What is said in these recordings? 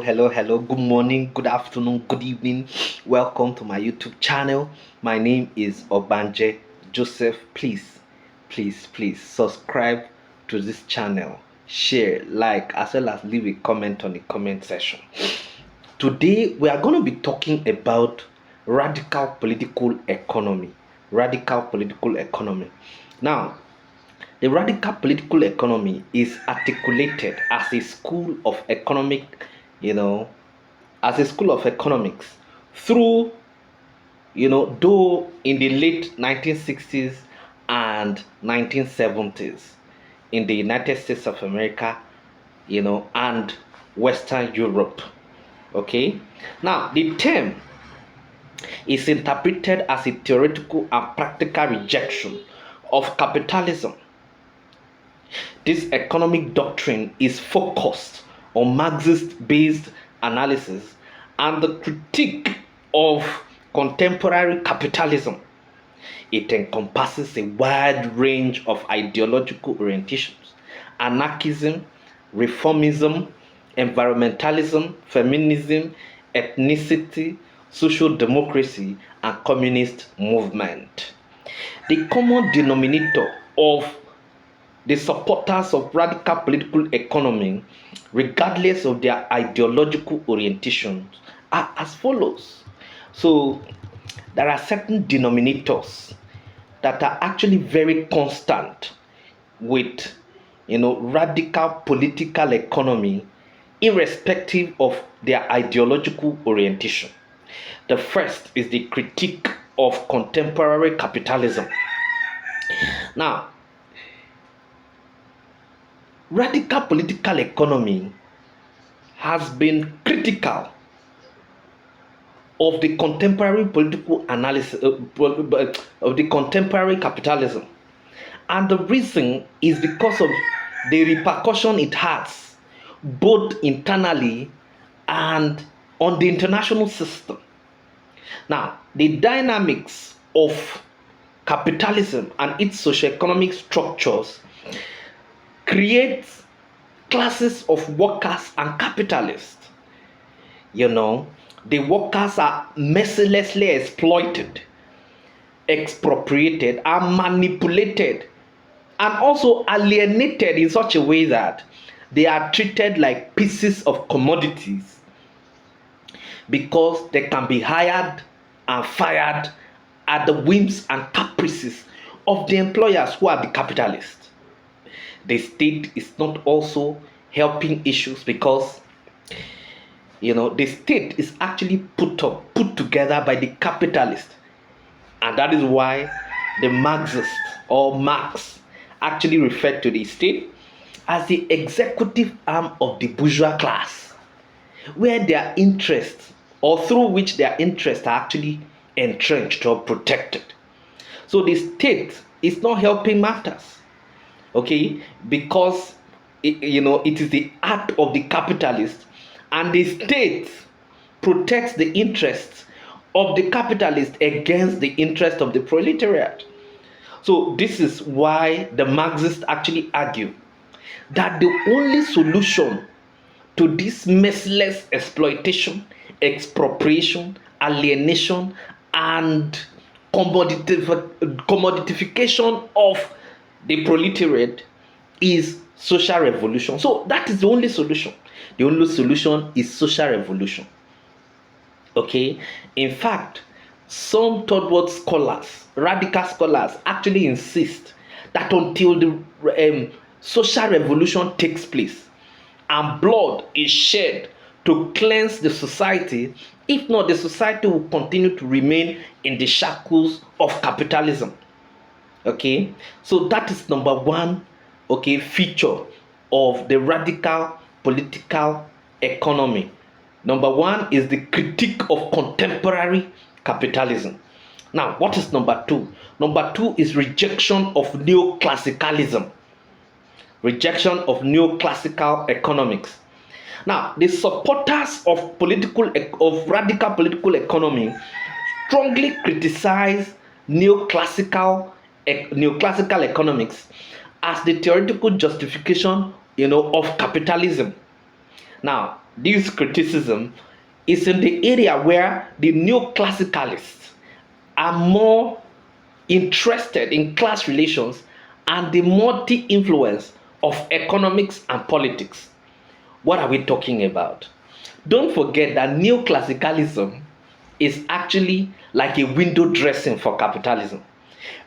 hello. Good morning, good afternoon, good evening. Welcome to my YouTube channel. My name is Ogbanje Joseph. Please subscribe to this channel, share, like, as well as leave a comment on the comment section. Today, we are going to be talking about radical political economy. Radical political economy. Now, the radical political economy is articulated as a school of economic, as a school of economics through, though in the late 1960s and 1970s in the United States of America, and Western Europe. Okay, now the term is interpreted as a theoretical and practical rejection of capitalism. This economic doctrine is focused on Marxist-based analysis and the critique of contemporary capitalism. It encompasses a wide range of ideological orientations: anarchism, reformism, environmentalism, feminism, ethnicity, social democracy, and communist movement. The common denominator of the supporters of radical political economy, regardless of their ideological orientations, are as follows. So, there are certain denominators that are actually very constant with, radical political economy, irrespective of their ideological orientation. The first is the critique of contemporary capitalism. Now, radical political economy has been critical of the contemporary political analysis of the contemporary capitalism, and the reason is because of the repercussion it has both internally and on the international system. Now, the dynamics of capitalism and its socioeconomic structures creates classes of workers and capitalists. The workers are mercilessly exploited, expropriated, and manipulated, and also alienated in such a way that they are treated like pieces of commodities because they can be hired and fired at the whims and caprices of the employers who are the capitalists. The state is not also helping issues because the state is actually put together by the capitalist, and that is why the Marxists or Marx actually referred to the state as the executive arm of the bourgeois class, where their interests, or through which their interests are actually entrenched or protected. So the state is not helping matters, okay, because it is the act of the capitalist, and the state protects the interests of the capitalist against the interest of the proletariat. So this is why the Marxists actually argue that the only solution to this merciless exploitation, expropriation, alienation, and commoditification of the proletariat is social revolution. So that is the only solution. The only solution is social revolution. Okay? In fact, some third world scholars, radical scholars, actually insist that until the social revolution takes place and blood is shed to cleanse the society, if not, the society will continue to remain in the shackles of capitalism. Okay, so that is number one, feature of the radical political economy. Number one is the critique of contemporary capitalism. Now, what is number two? Number two is rejection of neoclassicalism. Rejection of neoclassical economics. Now, the supporters of radical political economy strongly criticize neoclassical economics as the theoretical justification, of capitalism. Now, this criticism is in the area where the neoclassicalists are more interested in class relations and the multi-influence of economics and politics. What are we talking about? Don't forget that neoclassicalism is actually like a window dressing for capitalism.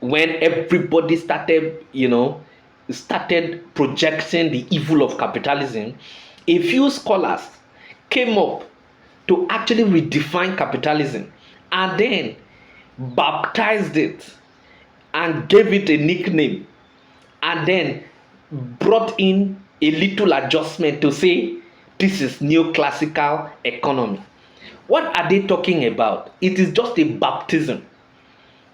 When everybody started projecting the evil of capitalism, a few scholars came up to actually redefine capitalism and then baptized it and gave it a nickname and then brought in a little adjustment to say this is neoclassical economy. What are they talking about? It is just a baptism.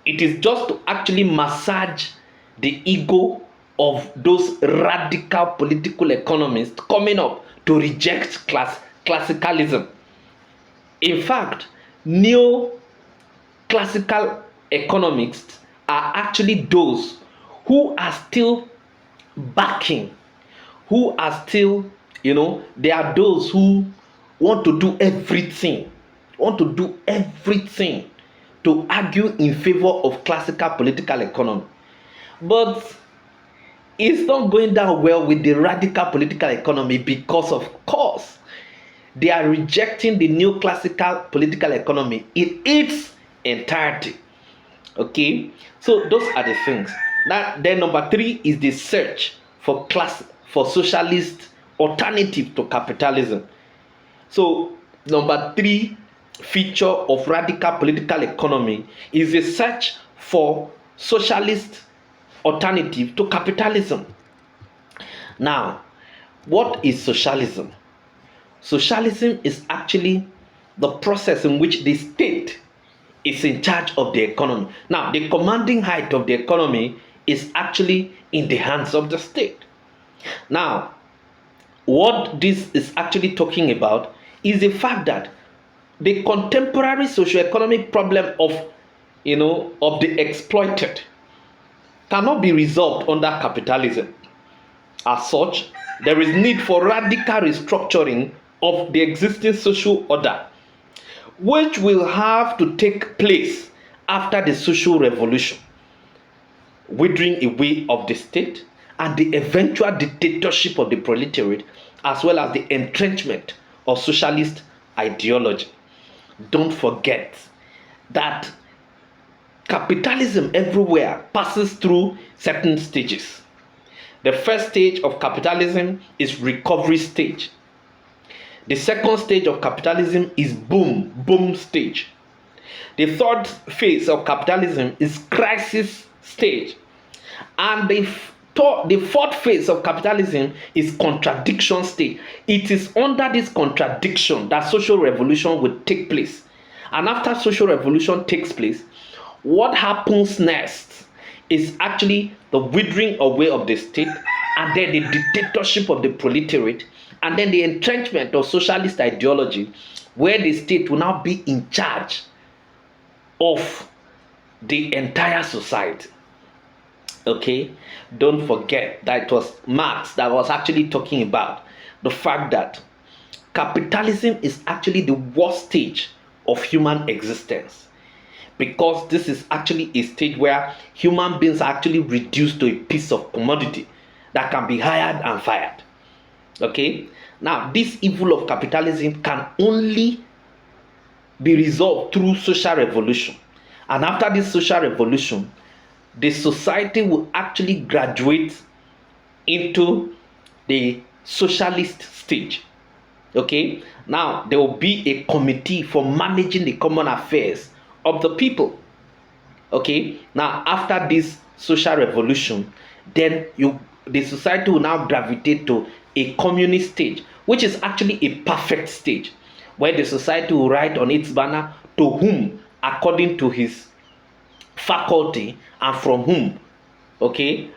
It is just to actually massage the ego of those radical political economists coming up to reject classicalism. In fact, neo-classical economists are actually those who are still backing, who are still, they are those who want to do everything, to argue in favor of classical political economy. But it's not going down well with the radical political economy because, of course, they are rejecting the neoclassical political economy in its entirety. Okay, so those are the things. Now, then number 3 is the search for socialist alternative to capitalism. So number 3 feature of radical political economy is a search for socialist alternative to capitalism. Now, what is socialism? Socialism is actually the process in which the state is in charge of the economy. Now, the commanding height of the economy is actually in the hands of the state. Now, what this is actually talking about is the fact that the contemporary socioeconomic problem of the exploited cannot be resolved under capitalism. As such, there is need for radical restructuring of the existing social order, which will have to take place after the social revolution, withering away of the state and the eventual dictatorship of the proletariat, as well as the entrenchment of socialist ideology. Don't forget that capitalism everywhere passes through certain stages. The first stage of capitalism is recovery stage. The second stage of capitalism is boom stage. The third phase of capitalism is crisis stage. And the fourth phase of capitalism is contradiction stage. It is under this contradiction that social revolution will take place. And after social revolution takes place, what happens next is actually the withering away of the state, and then the dictatorship of the proletariat, and then the entrenchment of socialist ideology, where the state will now be in charge of the entire society. Okay, don't forget that it was Marx that was actually talking about the fact that capitalism is actually the worst stage of human existence, because this is actually a stage where human beings are actually reduced to a piece of commodity that can be hired and fired. Okay, now this evil of capitalism can only be resolved through social revolution, and after this social revolution, the society will actually graduate into the socialist stage. Okay, now there will be a committee for managing the common affairs of the people. Okay, now after this social revolution, then the society will now gravitate to a communist stage, which is actually a perfect stage, where the society will write on its banner, to whom according to his faculty, and from whom, to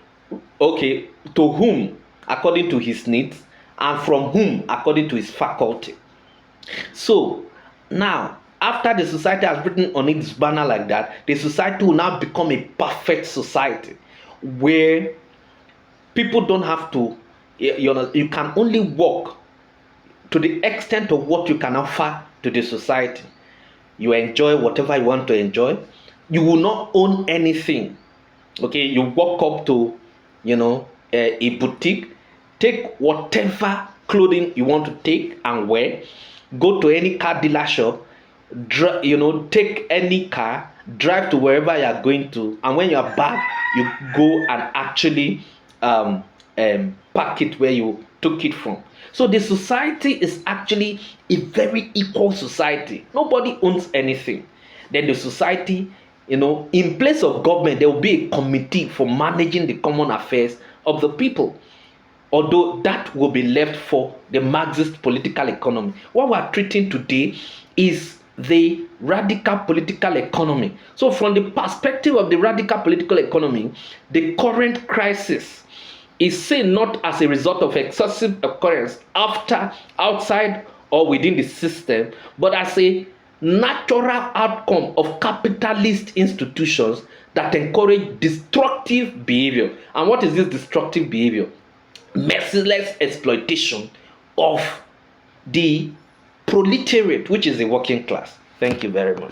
whom according to his needs, and from whom according to his faculty. So now, after the society has written on its banner like that, the society will now become a perfect society where people don't have to, you can only work to the extent of what you can offer to the society. You enjoy whatever you want to enjoy. You will not own anything. Okay, you walk up to, a boutique, take whatever clothing you want to take and wear, go to any car dealer shop, take any car, drive to wherever you are going to, and when you are back, you go and actually pack it where you took it from. So the society is actually a very equal society. Nobody owns anything. Then the society, in place of government, there will be a committee for managing the common affairs of the people. Although that will be left for the Marxist political economy. What we are treating today is the radical political economy. So from the perspective of the radical political economy, the current crisis is seen not as a result of excessive occurrence outside or within the system, but as a natural outcome of capitalist institutions that encourage destructive behavior. And what is this destructive behavior? Merciless exploitation of the proletariat, which is the working class. Thank you very much.